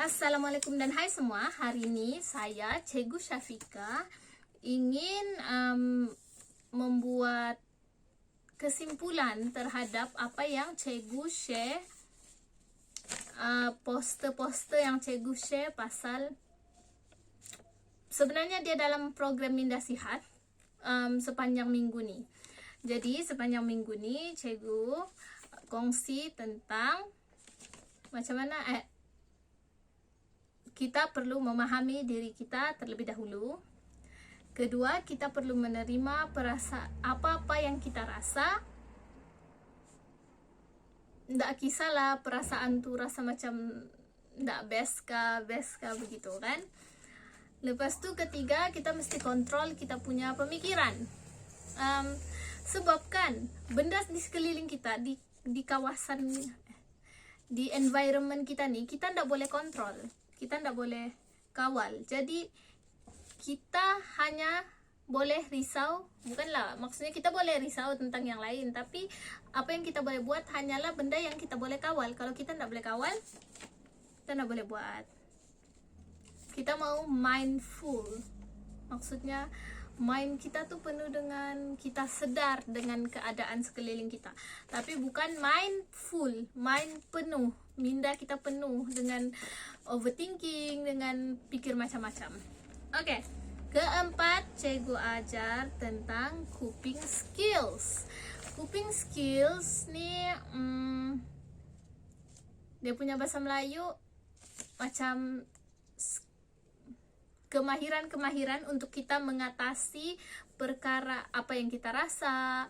Assalamualaikum dan hai semua. Hari ini saya, Cikgu Syafika, ingin membuat kesimpulan terhadap apa yang Cikgu share, poster-poster yang Cikgu share pasal, sebenarnya dia dalam program Minda Sihat sepanjang minggu ni. Jadi sepanjang minggu ni Cikgu kongsi tentang macam mana kita perlu memahami diri kita terlebih dahulu. Kedua, kita perlu menerima apa-apa yang kita rasa. Nggak kisahlah perasaan tu rasa macam nggak best kah begitu kan. Lepas tu ketiga, kita mesti kontrol kita punya pemikiran. Sebabkan benda di sekeliling kita, di kawasan, di environment kita ni, kita nggak boleh kontrol, kita nggak boleh kawal. Jadi kita hanya boleh risau, bukanlah maksudnya kita boleh risau tentang yang lain, tapi apa yang kita boleh buat hanyalah benda yang kita boleh kawal. Kalau kita nggak boleh kawal, kita nggak boleh buat. Kita mau mindful, maksudnya mind kita tuh penuh dengan, kita sedar dengan keadaan sekeliling kita, tapi bukan mindful, mind penuh, minda kita penuh dengan overthinking, dengan pikir macam-macam. Oke, keempat, Cikgu ajar tentang coping skills. Coping skills nih, dia punya bahasa Melayu macam kemahiran-kemahiran untuk kita mengatasi perkara apa yang kita rasa,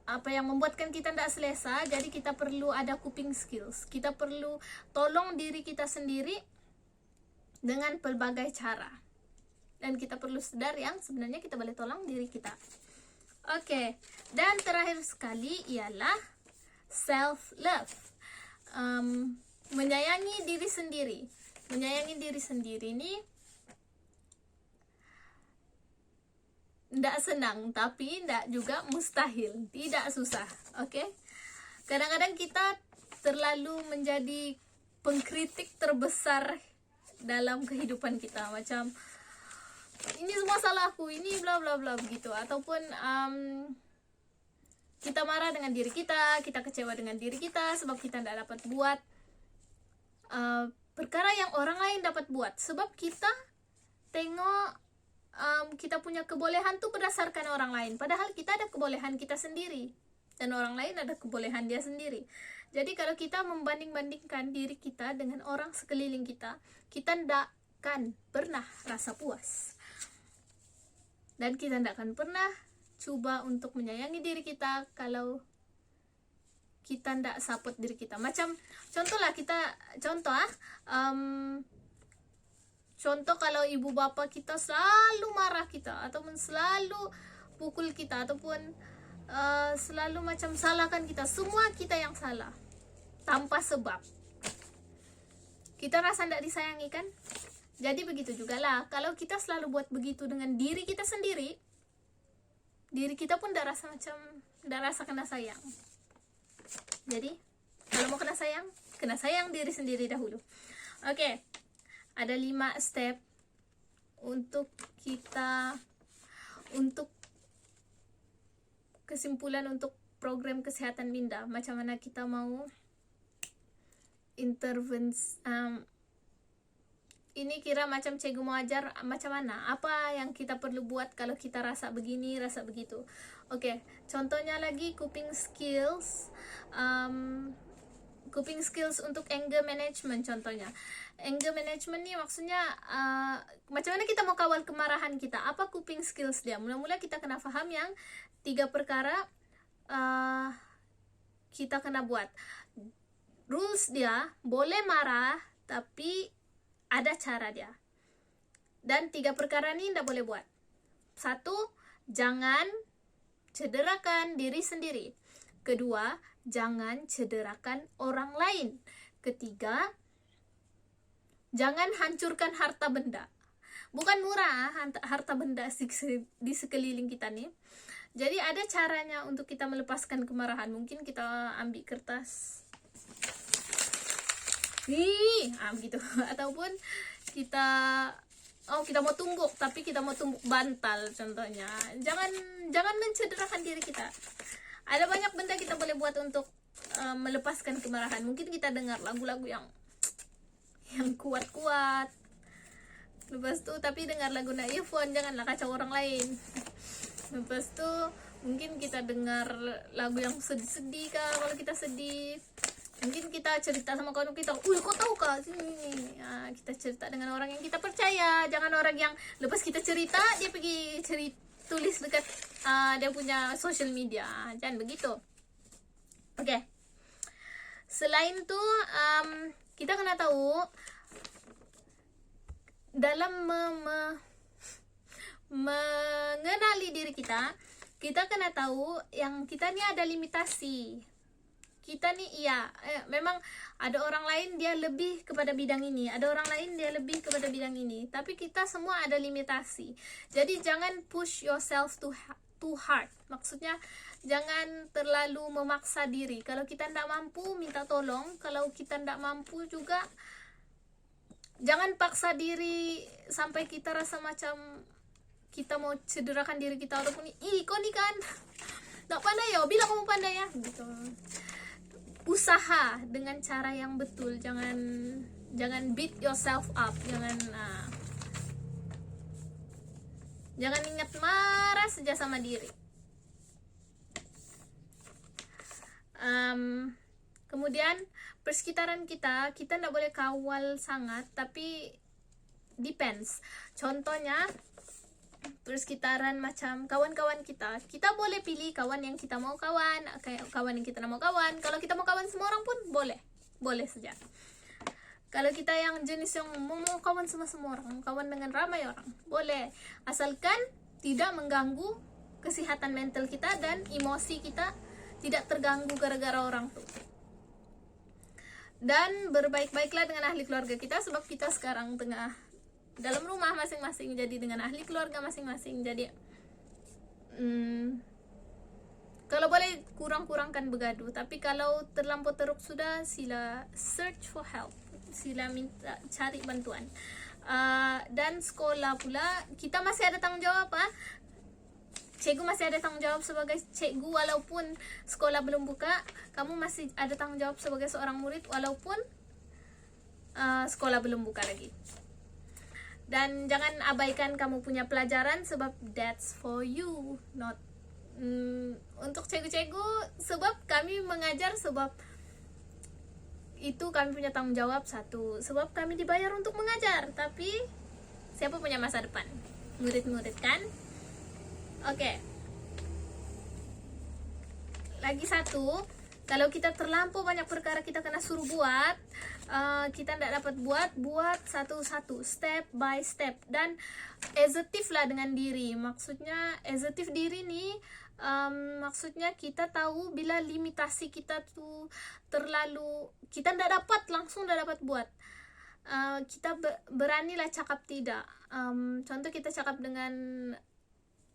apa yang membuatkan kita tidak selesa. Jadi kita perlu ada coping skills. Kita perlu tolong diri kita sendiri dengan pelbagai cara. Dan kita perlu sadar yang sebenarnya kita boleh tolong diri kita. Oke, dan terakhir sekali ialah self-love. Menyayangi diri sendiri. Menyayangi diri sendiri ini tidak senang, tapi tidak juga mustahil, tidak susah. Oke, kadang-kadang kita terlalu menjadi pengkritik terbesar dalam kehidupan kita, macam ini semua salahku, ini bla bla bla begitu, ataupun kita marah dengan diri kita kecewa dengan diri kita sebab kita tidak dapat buat perkara yang orang lain dapat buat, sebab kita tengok kita punya kebolehan tuh berdasarkan orang lain, padahal kita ada kebolehan kita sendiri dan orang lain ada kebolehan dia sendiri. Jadi kalau kita membanding-bandingkan diri kita dengan orang sekeliling kita, kita tidak akan pernah rasa puas dan kita tidak akan pernah coba untuk menyayangi diri kita kalau kita ndak support diri kita. Macam contoh kalau ibu bapa kita selalu marah kita, ataupun selalu pukul kita, ataupun selalu macam salahkan kita, semua kita yang salah tanpa sebab, kita rasa ndak disayangi kan. Jadi begitu juga lah, kalau kita selalu buat begitu dengan diri kita sendiri, diri kita pun ndak rasa kena sayang. Jadi kalau mau kena sayang diri sendiri dahulu. Oke, ada 5 step untuk kesimpulan untuk program kesehatan Minda. Macam mana kita mau intervensi, ini kira macam Cikgu mau ajar macam mana, apa yang kita perlu buat kalau kita rasa begini, rasa begitu. Oke, contohnya lagi coping skills. Coping skills untuk anger management. Contohnya anger management nih maksudnya macam mana kita mau kawal kemarahan kita, apa coping skills dia. Mula-mula kita kena faham yang 3 perkara kita kena buat. Rules dia, boleh marah tapi ada cara dia. Dan 3 perkara ini tidak boleh buat. 1, jangan cederakan diri sendiri. Kedua, jangan cederakan orang lain. Ketiga, jangan hancurkan harta benda. Bukan murah harta benda di sekeliling kita nih. Jadi ada caranya untuk kita melepaskan kemarahan. Mungkin kita ambil kertas. Begitu. Ataupun kita mau tumbuk, tapi kita mau tumbuk bantal contohnya. Jangan mencederakan diri kita. Ada banyak benda kita boleh buat untuk melepaskan kemarahan. Mungkin kita dengar lagu-lagu yang kuat-kuat, lepas tuh tapi dengar lagu na earphone, janganlah kacau orang lain. Lepas tuh mungkin kita dengar lagu yang sedih-sedih kah, kalau kita sedih. Mungkin kita cerita sama kawan kita, kau tahu kah sini. Kita cerita dengan orang yang kita percaya, jangan orang yang lepas kita cerita dia pergi tulis dekat dia punya social media. Jangan begitu. Oke. Selain itu kita kena tahu dalam mengenali diri kita kena tahu yang kita nih ada limitasi. Kita nih memang ada orang lain dia lebih kepada bidang ini, ada orang lain dia lebih kepada bidang ini, tapi kita semua ada limitasi. Jadi jangan push yourself too hard. Maksudnya jangan terlalu memaksa diri. Kalau kita tidak mampu, minta tolong. Kalau kita tidak mampu juga, jangan paksa diri sampai kita rasa macam kita mau cederakan diri kita, ataupun kau nih kan tidak pandai ya, bilang kamu pandai ya gitu. Usaha dengan cara yang betul, jangan beat yourself up, jangan ingat marah saja sama diri. Kemudian persekitaran kita tidak boleh kawal sangat, tapi depends. Contohnya persekitaran macam kawan-kawan kita boleh pilih kawan yang kita mau kawan, kawan yang kita mau kawan. Kalau kita mau kawan semua orang pun boleh saja. Kalau kita yang jenis yang mau kawan sama semua orang, kawan dengan ramai orang, boleh, asalkan tidak mengganggu kesehatan mental kita dan emosi kita tidak terganggu gara-gara orang tuh. Dan berbaik-baiklah dengan ahli keluarga kita, sebab kita sekarang tengah dalam rumah masing-masing, jadi dengan ahli keluarga masing-masing. Jadi kalau boleh kurang-kurangkan begaduh, tapi kalau terlampau teruk sudah, sila search for help, sila minta cari bantuan. Dan sekolah pula kita masih ada tanggung jawab. Cikgu masih ada tanggung jawab sebagai cikgu, walaupun sekolah belum buka, kamu masih ada tanggung jawab sebagai seorang murid walaupun sekolah belum buka lagi. Dan jangan abaikan kamu punya pelajaran, sebab that's for you, not untuk cikgu-cikgu. Sebab kami mengajar, sebab itu kami punya tanggung jawab. Satu, sebab kami dibayar untuk mengajar, tapi siapa punya masa depan? Murid-murid kan? Oke. Lagi satu, kalau kita terlampau banyak perkara kita kena suruh buat, kita tidak dapat buat satu-satu, step by step. Dan assertif lah dengan diri. Maksudnya assertif diri nih, maksudnya kita tahu bila limitasi kita tuh terlalu, kita tidak dapat langsung tidak dapat buat. Kita beranilah cakap tidak. Contoh kita cakap dengan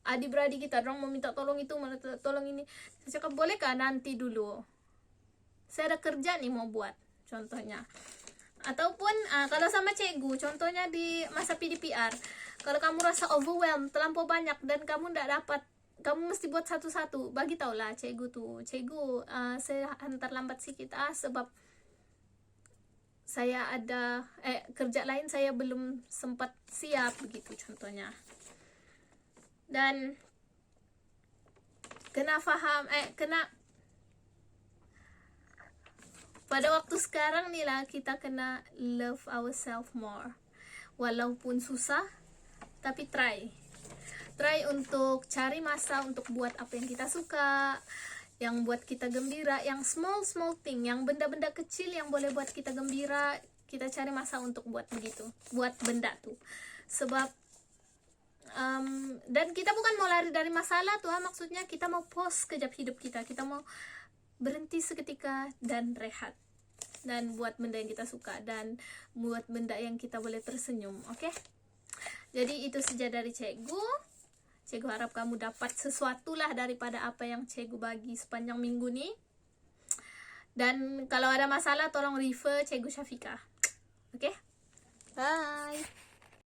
adik-beradik kita, orang mau minta tolong itu, mau tolong ini, saya cakap bolehkah nanti dulu, saya ada kerja nih mau buat, contohnya. Ataupun kalau sama cikgu, contohnya di masa PDPR, kalau kamu rasa overwhelmed, terlampau banyak dan kamu tidak dapat, kamu mesti buat satu-satu, bagi taulah cikgu tuh, cikgu saya hantar lambat sedikit sebab saya ada kerja lain, saya belum sempat siap, begitu contohnya. Dan kena faham, pada waktu sekarang nih lah kita kena love ourselves more. Walaupun susah, tapi try untuk cari masa untuk buat apa yang kita suka, yang buat kita gembira, yang small thing, yang benda-benda kecil yang boleh buat kita gembira, kita cari masa untuk buat begitu, buat benda tuh. Sebab dan kita bukan mau lari dari masalah tuh, maksudnya kita mau pause kejap hidup kita mau berhenti seketika dan rehat, dan buat benda yang kita suka, dan buat benda yang kita boleh tersenyum. Oke? Jadi itu saja dari cikgu harap kamu dapat sesuatu lah daripada apa yang cikgu bagi sepanjang minggu nih. Dan kalau ada masalah tolong refer Cikgu Syafika. Oke? Bye.